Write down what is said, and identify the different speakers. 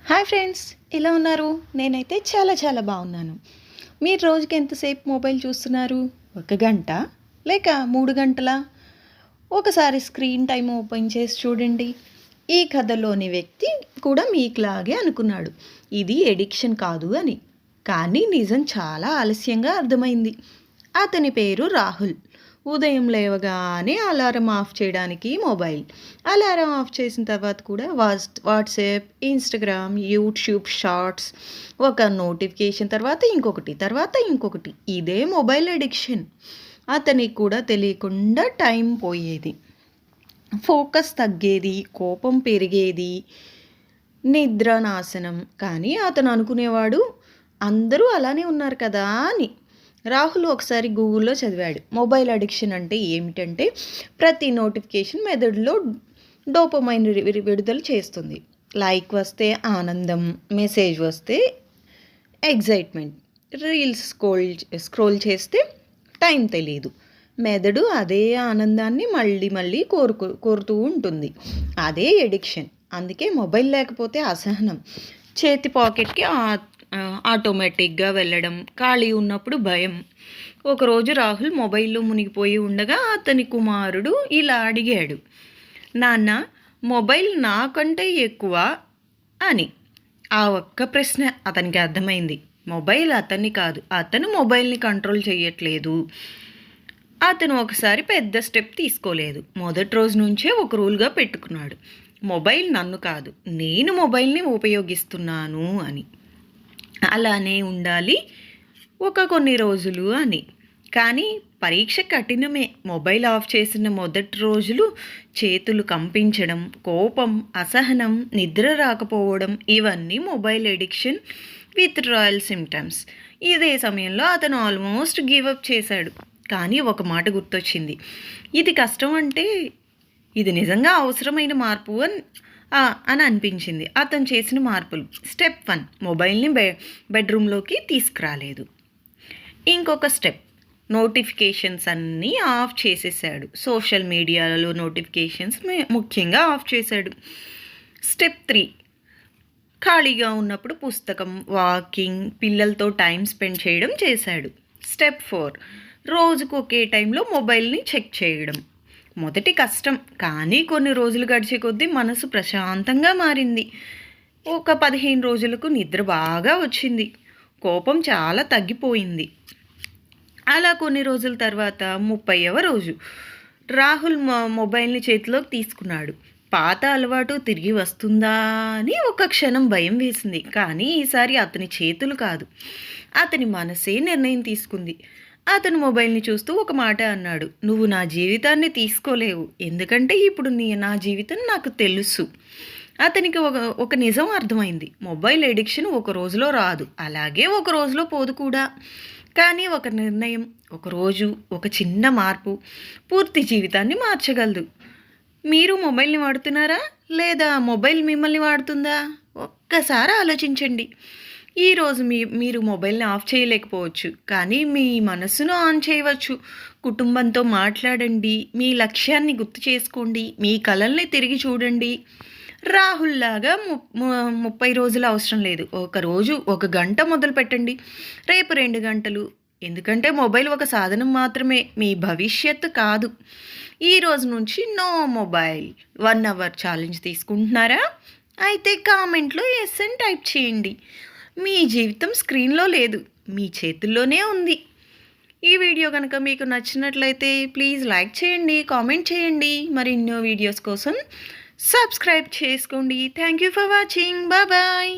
Speaker 1: Hi friends, ఎలా ఉన్నారు? నేనైతే చాలా బాగున్నాను. మీరు రోజుకి ఎంతసేపు మొబైల్ చూస్తున్నారు? 1 గంట లేక 3 గంటలా? ఒకసారి స్క్రీన్ టైం ఓపెన్ చేసి చూడండి. ఈ కథలోని వ్యక్తి కూడా మీకులాగే అనుకున్నాడు, ఇది ఎడిక్షన్ కాదు అని. కానీ నిజం చాలా ఆలస్యంగా అర్థమైంది. అతని పేరు రాహుల్. ఉదయం లేవగానే అలారం ఆఫ్ చేయడానికి మొబైల్, అలారం ఆఫ్ చేసిన తర్వాత కూడా వాట్సాప్, ఇన్స్టాగ్రామ్, యూట్యూబ్ షార్ట్స్, ఒక నోటిఫికేషన్ తర్వాత ఇంకొకటి. ఇదే మొబైల్ అడిక్షన్. అతనికి కూడా తెలియకుండా టైం పోయేది, ఫోకస్ తగ్గేది, కోపం పెరిగేది, నిద్ర నాశనం. కానీ అతను అనుకునేవాడు, అందరూ అలానే ఉన్నారు కదా అని. రాహుల్ ఒకసారి గూగుల్లో చదివాడు, మొబైల్ అడిక్షన్ అంటే ఏమిటంటే ప్రతి నోటిఫికేషన్ మెదడులో డోపమైన్ విడుదల చేస్తుంది. లైక్ వస్తే ఆనందం, మెసేజ్ వస్తే ఎగ్జైట్మెంట్, రీల్స్ స్క్రోల్ చేస్తే టైం తెలియదు. మెదడు అదే ఆనందాన్ని మళ్ళీ కోరుతూ ఉంటుంది. అదే ఎడిక్షన్. అందుకే మొబైల్ లేకపోతే అసహనం, చేతి పాకెట్కి ఆటోమేటిక్గా వెళ్ళడం, ఖాళీ ఉన్నప్పుడు భయం. ఒకరోజు రాహుల్ మొబైల్లో మునిగిపోయి ఉండగా అతని కుమారుడు ఇలా అడిగాడు, నాన్న, మొబైల్ నాకంటే ఎక్కువ అని. ఆ ఒక్క ప్రశ్న అతనికి అర్థమైంది. మొబైల్ అతన్ని కాదు, అతను మొబైల్ని కంట్రోల్ చేయట్లేదు. అతను ఒకసారి పెద్ద స్టెప్ తీసుకోలేదు. మొదటి రోజు నుంచే ఒక రూల్గా పెట్టుకున్నాడు, మొబైల్ నన్ను కాదు, నేను మొబైల్ని ఉపయోగిస్తున్నాను అని. అలానే ఉండాలి కొన్ని రోజులు అని. కానీ పరీక్ష కఠినమే. మొబైల్ ఆఫ్ చేసిన మొదటి రోజులు చేతులు కంపించడం, కోపం, అసహనం, నిద్ర రాకపోవడం, ఇవన్నీ మొబైల్ ఎడిక్షన్ విత్డ్రాయల్ సిమ్టమ్స్. ఇదే సమయంలో అతను ఆల్మోస్ట్ గివప్ చేశాడు. కానీ ఒక మాట గుర్తొచ్చింది, ఇది కష్టం అంటే ఇది నిజంగా అవసరమైన మార్పు అని అనిపించింది. అతను చేసిన మార్పులు: స్టెప్ 1, మొబైల్ని బెడ్రూమ్లోకి తీసుకురాలేదు. ఇంకొక స్టెప్, నోటిఫికేషన్స్ అన్నీ ఆఫ్ చేసేసాడు. సోషల్ మీడియాలో నోటిఫికేషన్స్ ముఖ్యంగా ఆఫ్ చేశాడు. స్టెప్ 3, ఖాళీగా ఉన్నప్పుడు పుస్తకం, వాకింగ్, పిల్లలతో టైం స్పెండ్ చేయడం చేశాడు. స్టెప్ 4, రోజుకు ఒకే టైంలో మొబైల్ని చెక్ చేయడం. మొదటి కష్టం, కానీ కొన్ని రోజులు గడిచే కొద్దీ మనసు ప్రశాంతంగా మారింది. ఒక 15 రోజులకు నిద్ర బాగా వచ్చింది, కోపం చాలా తగ్గిపోయింది. అలా కొన్ని రోజుల తర్వాత 30వ రోజు రాహుల్ మొబైల్ని చేతిలోకి తీసుకున్నాడు. పాత అలవాటు తిరిగి వస్తుందా అని ఒక క్షణం భయం వేసింది. కానీ ఈసారి అతని చేతులు కాదు, అతని మనసే నిర్ణయం తీసుకుంది. అతను మొబైల్ని చూస్తూ ఒక మాట అన్నాడు, నువ్వు నా జీవితాన్ని తీసుకోలేవు, ఎందుకంటే ఇప్పుడు నా జీవితం నాకు తెలుసు. అతనికి ఒక నిజం అర్థమైంది, మొబైల్ ఎడిక్షన్ ఒక రోజులో రాదు, అలాగే ఒక రోజులో పోదు కూడా. కానీ ఒక నిర్ణయం, ఒక రోజు, ఒక చిన్న మార్పు పూర్తి జీవితాన్ని మార్చగలదు. మీరు మొబైల్ని వాడుతున్నారా, లేదా మొబైల్ మిమ్మల్ని వాడుతుందా? ఒక్కసారి ఆలోచించండి. ఈరోజు మీరు మొబైల్ని ఆఫ్ చేయలేకపోవచ్చు, కానీ మీ మనసును ఆన్ చేయవచ్చు. కుటుంబంతో మాట్లాడండి, మీ లక్ష్యాన్ని గుర్తు చేసుకోండి, మీ కలల్ని తిరిగి చూడండి. రాహుల్ లాగా 30 రోజులు అవసరం లేదు. ఒక రోజు 1 గంట మొదలు పెట్టండి, రేపు 2 గంటలు. ఎందుకంటే మొబైల్ ఒక సాధనం మాత్రమే, మీ భవిష్యత్తు కాదు. ఈ రోజు నుంచి నో మొబైల్ 1 అవర్ ఛాలెంజ్ తీసుకుంటున్నారా? అయితే కామెంట్లో ఎస్ అని టైప్ చేయండి. మీ జీవితం స్క్రీన్లో లేదు, మీ చేతుల్లోనే ఉంది. ఈ వీడియో కనుక మీకు నచ్చినట్లయితే ప్లీజ్ లైక్ చేయండి, కామెంట్ చేయండి. మరిన్నో వీడియోస్ కోసం సబ్స్క్రైబ్ చేసుకోండి. Thank you for watching. Bye.